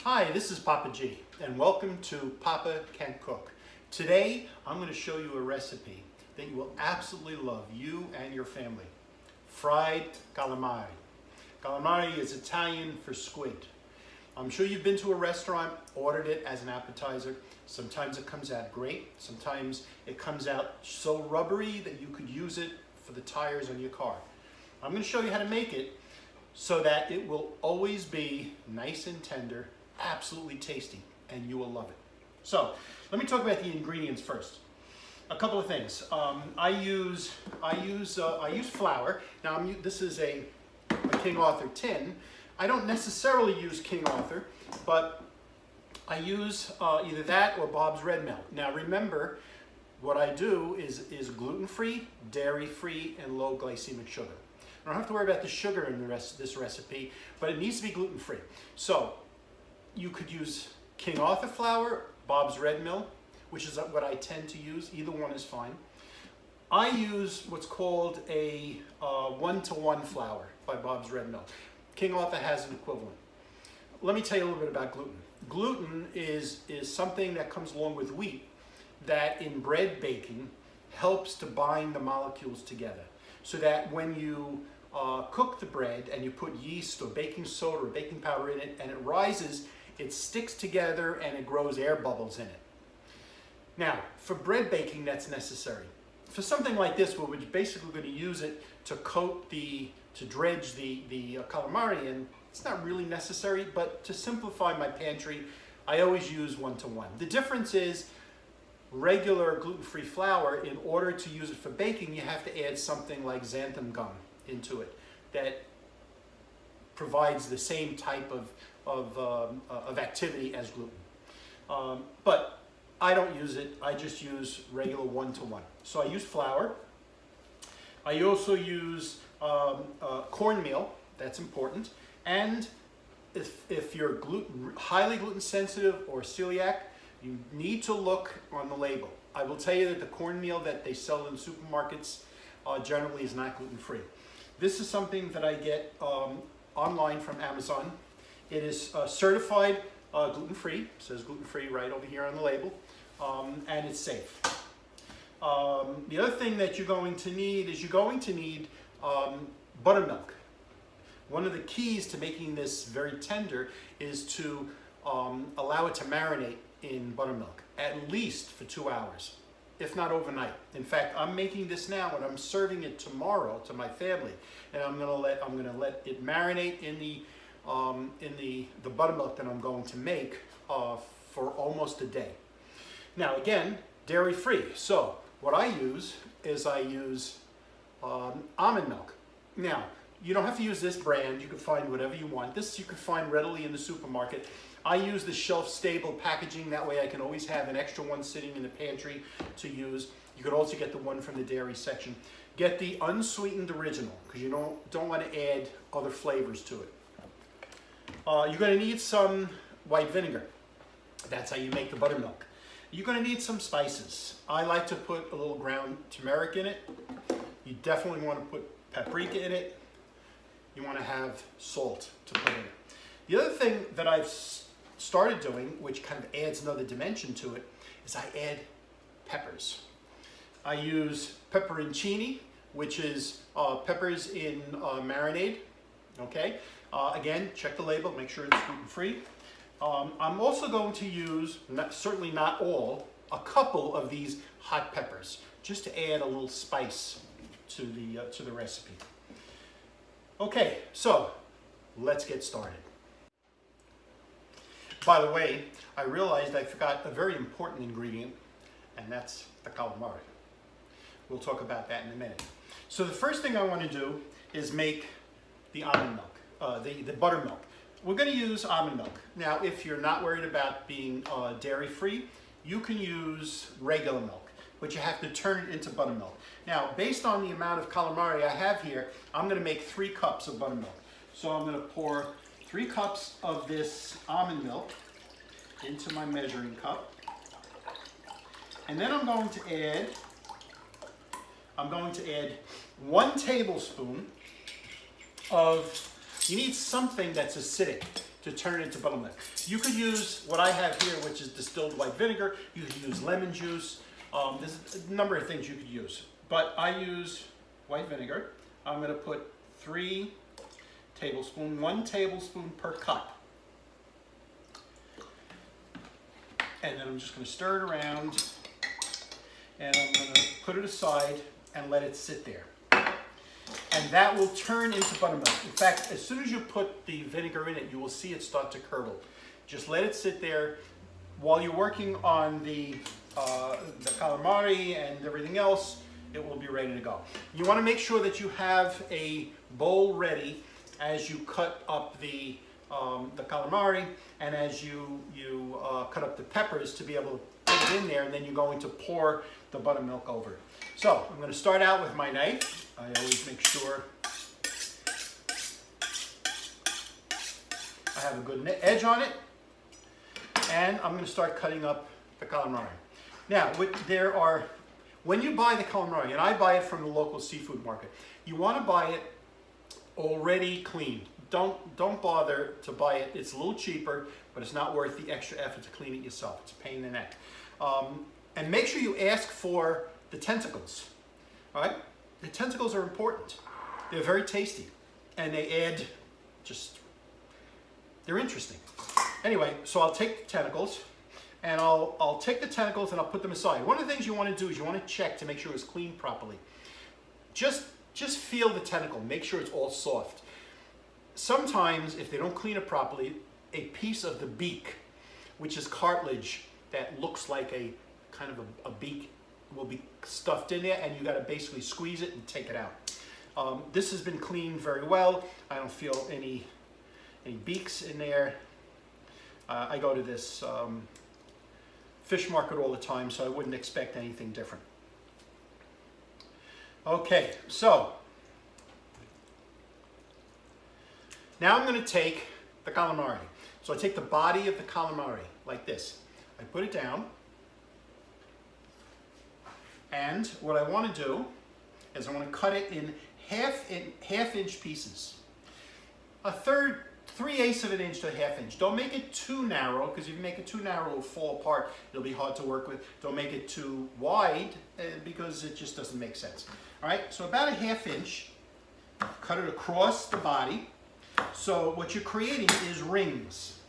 Hi, this is Papa G, and welcome to Papa Can Cook. Today, I'm going to show you a recipe that you will absolutely love, you and your family. Fried calamari. Calamari is Italian for squid. I'm sure you've been to a restaurant, ordered it as an appetizer. Sometimes it comes out great. Sometimes it comes out so rubbery that you could use it for the tires on your car. I'm going to show you how to make it so that it will always be nice and tender, absolutely tasty, and you will love it. So let me talk about the ingredients first. A couple of things. I use flour. Now this is a King Arthur tin. I don't necessarily use King Arthur, but I use either that or Bob's Red Mill. Now remember, what I do is gluten-free, dairy-free, and low glycemic sugar. I don't have to worry about the sugar in this recipe, but it needs to be gluten-free. So you could use King Arthur flour, Bob's Red Mill, which is what I tend to use. Either one is fine. I use what's called a 1-to-1 flour by Bob's Red Mill. King Arthur has an equivalent. Let me tell you a little bit about gluten. Gluten is something that comes along with wheat that in bread baking helps to bind the molecules together, so that when you cook the bread and you put yeast or baking soda or baking powder in it and it rises, it sticks together and it grows air bubbles in it. Now, for bread baking, that's necessary. For something like this, where we're basically going to use it to to dredge the calamari in, it's not really necessary, but to simplify my pantry, I always use 1-to-1. The difference is regular gluten-free flour, in order to use it for baking, you have to add something like xanthan gum into it that provides the same type of activity as gluten. But I don't use it. I just use regular 1-to-1. So I use flour. I also use cornmeal. That's important. And if you're highly gluten sensitive or celiac, you need to look on the label. I will tell you that the cornmeal that they sell in supermarkets generally is not gluten-free. This is something that I get online from Amazon. It is certified gluten-free. It says gluten-free right over here on the label, and it's safe. The other thing that you're going to need is buttermilk. One of the keys to making this very tender is to allow it to marinate in buttermilk, at least for 2 hours, if not overnight. In fact, I'm making this now and I'm serving it tomorrow to my family, and I'm gonna let it marinate in the buttermilk that I'm going to make for almost a day. Now again, dairy free. So what I use is almond milk. Now you don't have to use this brand. You can find whatever you want. This you can find readily in the supermarket. I use the shelf-stable packaging. That way I can always have an extra one sitting in the pantry to use. You could also get the one from the dairy section. Get the unsweetened original, because you don't want to add other flavors to it. You're going to need some white vinegar. That's how you make the buttermilk. You're going to need some spices. I like to put a little ground turmeric in it. You definitely want to put paprika in it. You want to have salt to put in it. The other thing that I've started doing, which kind of adds another dimension to it, is I add peppers. I use pepperoncini, which is peppers in marinade. Okay. Again, check the label, make sure it's gluten-free. I'm also going to use, certainly not all, a couple of these hot peppers, just to add a little spice to the recipe. Okay, so let's get started. By the way, I realized I forgot a very important ingredient, and that's the calamari. We'll talk about that in a minute. So the first thing I want to do is make the almond milk, the buttermilk. We're going to use almond milk. Now, if you're not worried about being dairy-free, you can use regular milk, but you have to turn it into buttermilk. Now, based on the amount of calamari I have here, I'm going to make 3 cups of buttermilk. So I'm going to pour 3 cups of this almond milk into my measuring cup. And then I'm going to add 1 tablespoon of, you need something that's acidic. to turn it into buttermilk. You could use what I have here, which is distilled white vinegar. You could use lemon juice. There's a number of things you could use, but I use white vinegar. I'm going to put 3 tablespoons, 1 tablespoon per cup. And then I'm just going to stir it around, and I'm going to put it aside and let it sit there. And that will turn into buttermilk. In fact, as soon as you put the vinegar in it, you will see it start to curdle. Just let it sit there while you're working on the calamari and everything else. It will be ready to go. You want to make sure that you have a bowl ready as you cut up the calamari and as you cut up the peppers to be able to put it in there, and then you're going to pour the buttermilk over it. So I'm going to start out with my knife. I always make sure I have a good edge on it, and I'm going to start cutting up the calamari. Now, when you buy the calamari, and I buy it from the local seafood market, you want to buy it already cleaned. Don't bother to buy it. It's a little cheaper, but it's not worth the extra effort to clean it yourself. It's a pain in the neck. And make sure you ask for the tentacles. All right? The tentacles are important. They're very tasty, and they add they're interesting. Anyway, so I'll take the tentacles, and I'll take the tentacles and I'll put them aside. One of the things you want to do is you want to check to make sure it's cleaned properly. Just feel the tentacle. Make sure it's all soft. Sometimes, if they don't clean it properly, a piece of the beak, which is cartilage that looks like a kind of a beak, will be stuffed in there, and you got to basically squeeze it and take it out. This has been cleaned very well. I don't feel any beaks in there. I go to this fish market all the time, so I wouldn't expect anything different. Okay, so now I'm going to take the calamari. So I take the body of the calamari like this. I put it down. And what I want to do is I want to cut it in half-inch pieces. 3/8 of an inch to a ½ inch. Don't make it too narrow, because if you make it too narrow, it'll fall apart. It'll be hard to work with. Don't make it too wide, because it just doesn't make sense. All right, so about a ½ inch. Cut it across the body. So what you're creating is rings.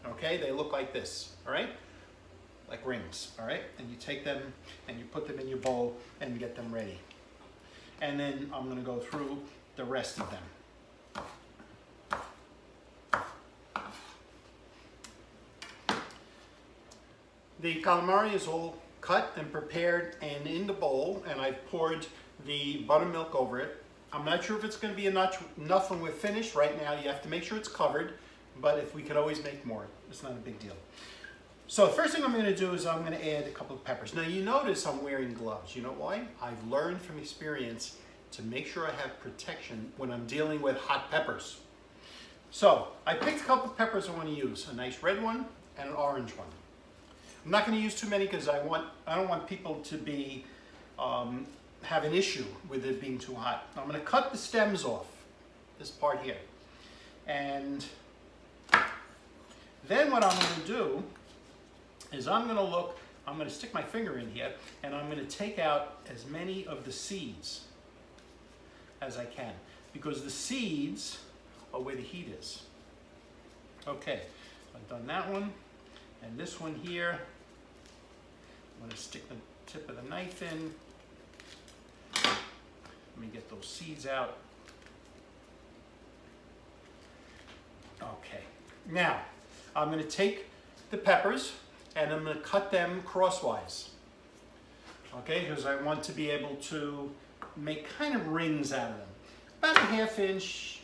Okay, they look like this. All right, like rings. All right, and you take them and you put them in your bowl and get them ready. And then I'm going to go through the rest of them. The calamari is all cut and prepared and in the bowl, and I've poured the buttermilk over it. I'm not sure if it's going to be enough when we're finished. Right now, you have to make sure it's covered, but if we could always make more, it's not a big deal. So the first thing I'm going to do is I'm going to add a couple of peppers. Now, you notice I'm wearing gloves. You know why? I've learned from experience to make sure I have protection when I'm dealing with hot peppers. So I picked a couple of peppers I want to use, a nice red one and an orange one. I'm not going to use too many because I don't want people to be have an issue with it being too hot. I'm going to cut the stems off, this part here. And then what I'm going to do is I'm going to stick my finger in here, and I'm going to take out as many of the seeds as I can, because the seeds are where the heat is. Okay, I've done that one, and this one here, I'm going to stick the tip of the knife in. Let me get those seeds out. Okay, now I'm going to take the peppers and I'm going to cut them crosswise. Okay, because I want to be able to make kind of rings out of them. About a ½ inch,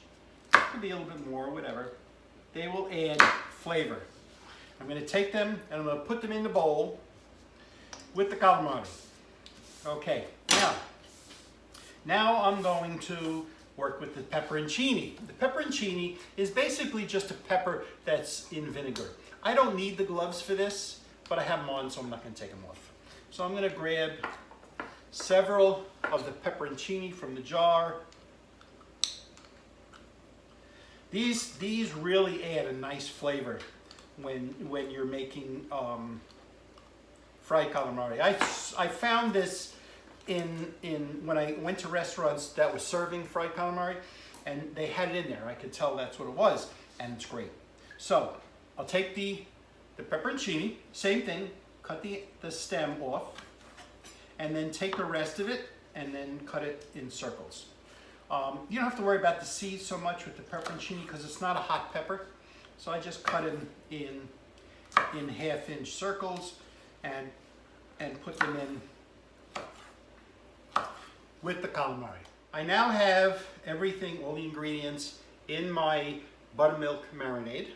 could be a little bit more, whatever. They will add flavor. I'm going to take them and I'm going to put them in the bowl with the calamari. Okay, now I'm going to work with the pepperoncini. The pepperoncini is basically just a pepper that's in vinegar. I don't need the gloves for this, but I have them on, so I'm not going to take them off. So I'm going to grab several of the pepperoncini from the jar. These really add a nice flavor when you're making fried calamari. I found this in when I went to restaurants that were serving fried calamari, and they had it in there. I could tell that's what it was, and it's great. So I'll take the pepperoncini, same thing, cut the stem off, and then take the rest of it and then cut it in circles. You don't have to worry about the seeds so much with the pepperoncini because it's not a hot pepper. So I just cut them in 1/2-inch circles and put them in with the calamari. I now have everything, all the ingredients in my buttermilk marinade.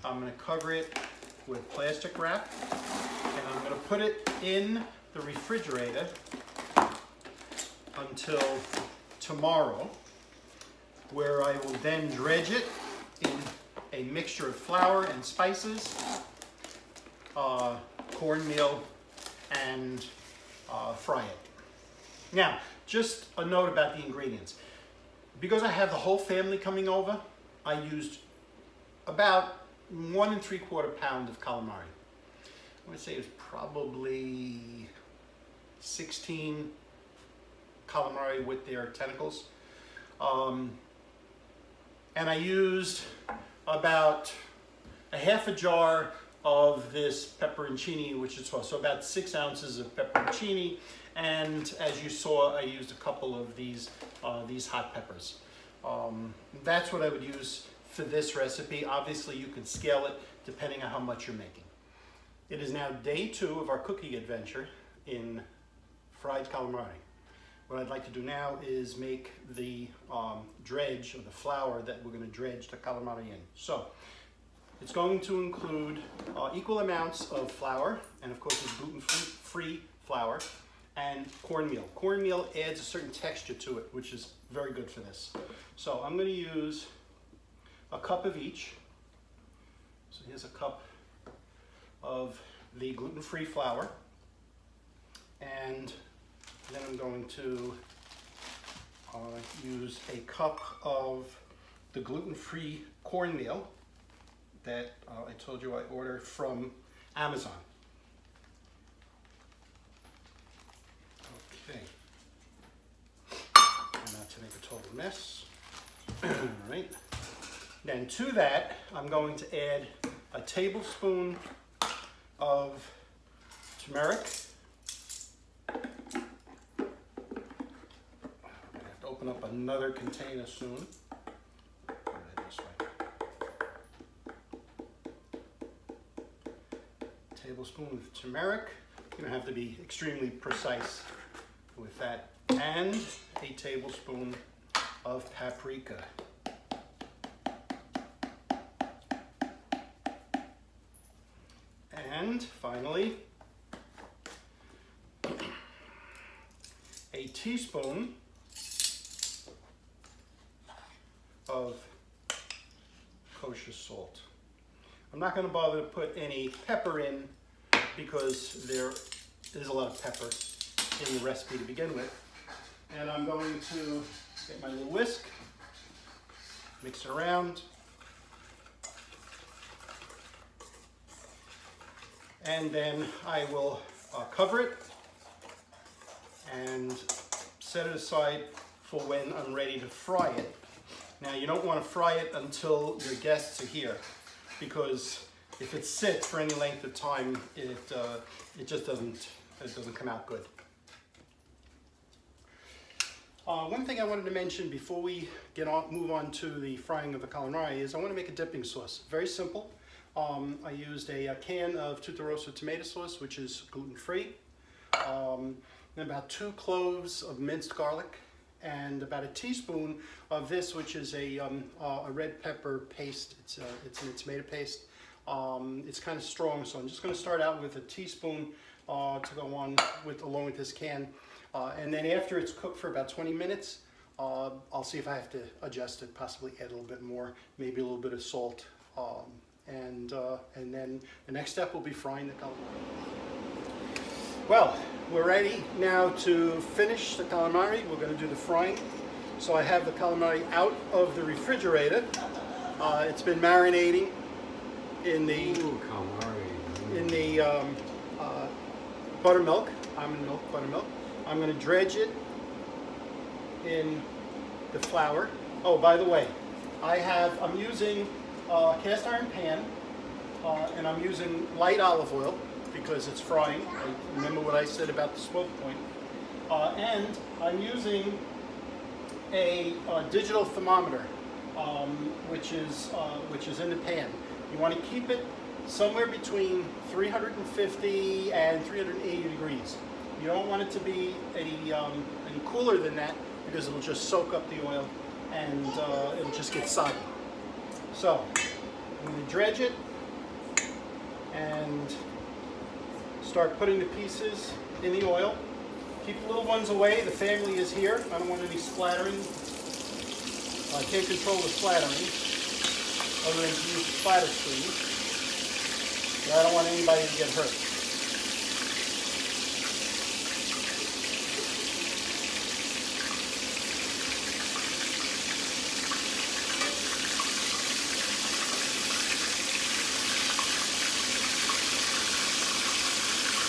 I'm going to cover it with plastic wrap, and I'm going to put it in the refrigerator until tomorrow, where I will then dredge it in a mixture of flour and spices, cornmeal, and fry it. Now, just a note about the ingredients. Because I have the whole family coming over, I used about 1 3/4 pound of calamari. I would say it was probably 16 calamari with their tentacles. And I used about 1/2 jar of this pepperoncini, which is so about 6 ounces of pepperoncini. And as you saw, I used a couple of these hot peppers. That's what I would use for this recipe. Obviously, you can scale it depending on how much you're making. It is now day 2 of our cooking adventure in fried calamari. What I'd like to do now is make the dredge, or the flour that we're going to dredge the calamari in. So it's going to include equal amounts of flour, and of course it's gluten-free flour, and cornmeal. Cornmeal adds a certain texture to it, which is very good for this. So I'm going to use a cup of each. So here's a cup of the gluten-free flour, and then I'm going to use a cup of the gluten-free cornmeal that I told you I ordered from Amazon. Okay. And not to make a total mess. All right. Then to that, I'm going to add a tablespoon of turmeric. Open up another container soon. Put it this way. Tablespoon of turmeric. You don't have to be extremely precise with that. And a tablespoon of paprika. And finally, a teaspoon of kosher salt. I'm not going to bother to put any pepper in because there is a lot of pepper in the recipe to begin with. And I'm going to get my little whisk, mix it around, and then I will cover it and set it aside for when I'm ready to fry it. Now, you don't want to fry it until your guests are here, because if it sits for any length of time, it just doesn't come out good. One thing I wanted to mention before we move on to the frying of the calamari is I want to make a dipping sauce. Very simple. I used a can of Tutto Rosso tomato sauce, which is gluten-free, and about 2 cloves of minced garlic, and about a teaspoon of this, which is a red pepper paste. It's a tomato paste. It's kind of strong, so I'm just going to start out with a teaspoon to go along with this can, and then after it's cooked for about 20 minutes, I'll see if I have to adjust it, possibly add a little bit more, maybe a little bit of salt, and then the next step will be frying the calamari. Well, we're ready now to finish the calamari. We're going to do the frying. So I have the calamari out of the refrigerator, It's been marinating in the Calamari. Buttermilk, almond milk, buttermilk. I'm going to dredge it in the flour. Oh, by the way, I'm using a cast iron pan, and I'm using light olive oil because it's frying. Remember what I said about the smoke point. And I'm using a digital thermometer, which is in the pan. You want to keep it somewhere between 350 and 380 degrees. You don't want it to be any cooler than that because it'll just soak up the oil and it'll just get soggy. So I'm going to dredge it and start putting the pieces in the oil. Keep the little ones away. The family is here. I don't want any splattering. I can't control the splattering other than to use the splatter screen. But I don't want anybody to get hurt.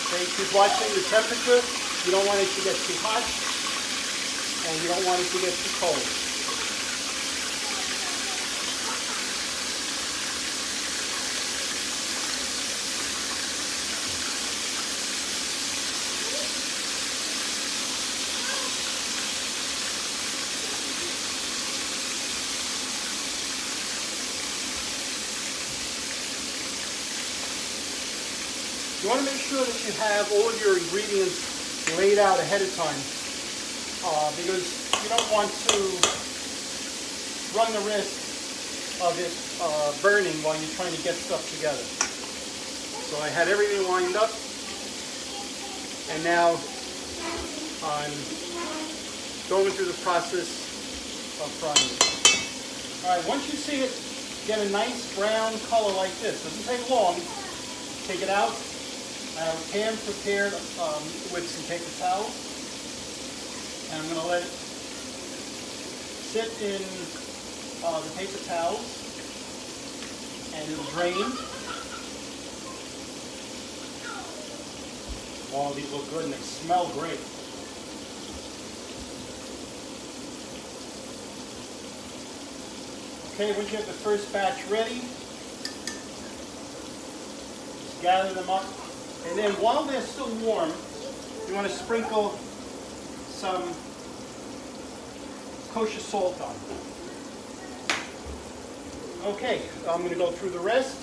Okay, keep watching the temperature. You don't want it to get too hot, and you don't want it to get too cold. You want to make sure that you have all of your ingredients laid out ahead of time because you don't want to run the risk of it burning while you're trying to get stuff together. So I had everything lined up, and now I'm going through the process of frying it. All right, once you see it get a nice brown color like this, doesn't take long, take it out. I have a pan prepared with some paper towels, and I'm going to let it sit in the paper towels, and it'll drain. Oh, these look good and they smell great. Okay, once you have the first batch ready, just gather them up. And then while they're still warm, you want to sprinkle some kosher salt on them. Okay, I'm going to go through the rest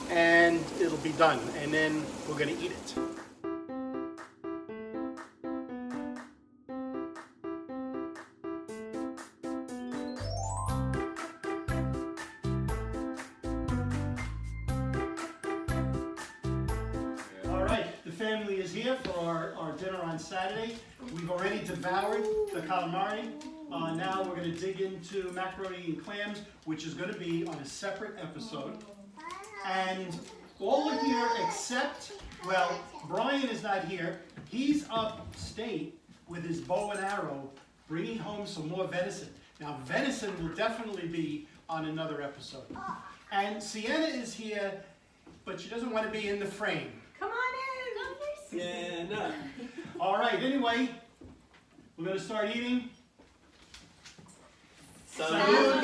and it'll be done. And then we're going to eat it. The family is here for our dinner on Saturday. We've already devoured the calamari. Now we're going to dig into macaroni and clams, which is going to be on a separate episode. And all are here except, well, Brian is not here. He's upstate with his bow and arrow, bringing home some more venison. Now, venison will definitely be on another episode. And Sienna is here, but she doesn't want to be in the frame. Come on in. Yeah, no. All right, anyway, we're going to start eating. Salud.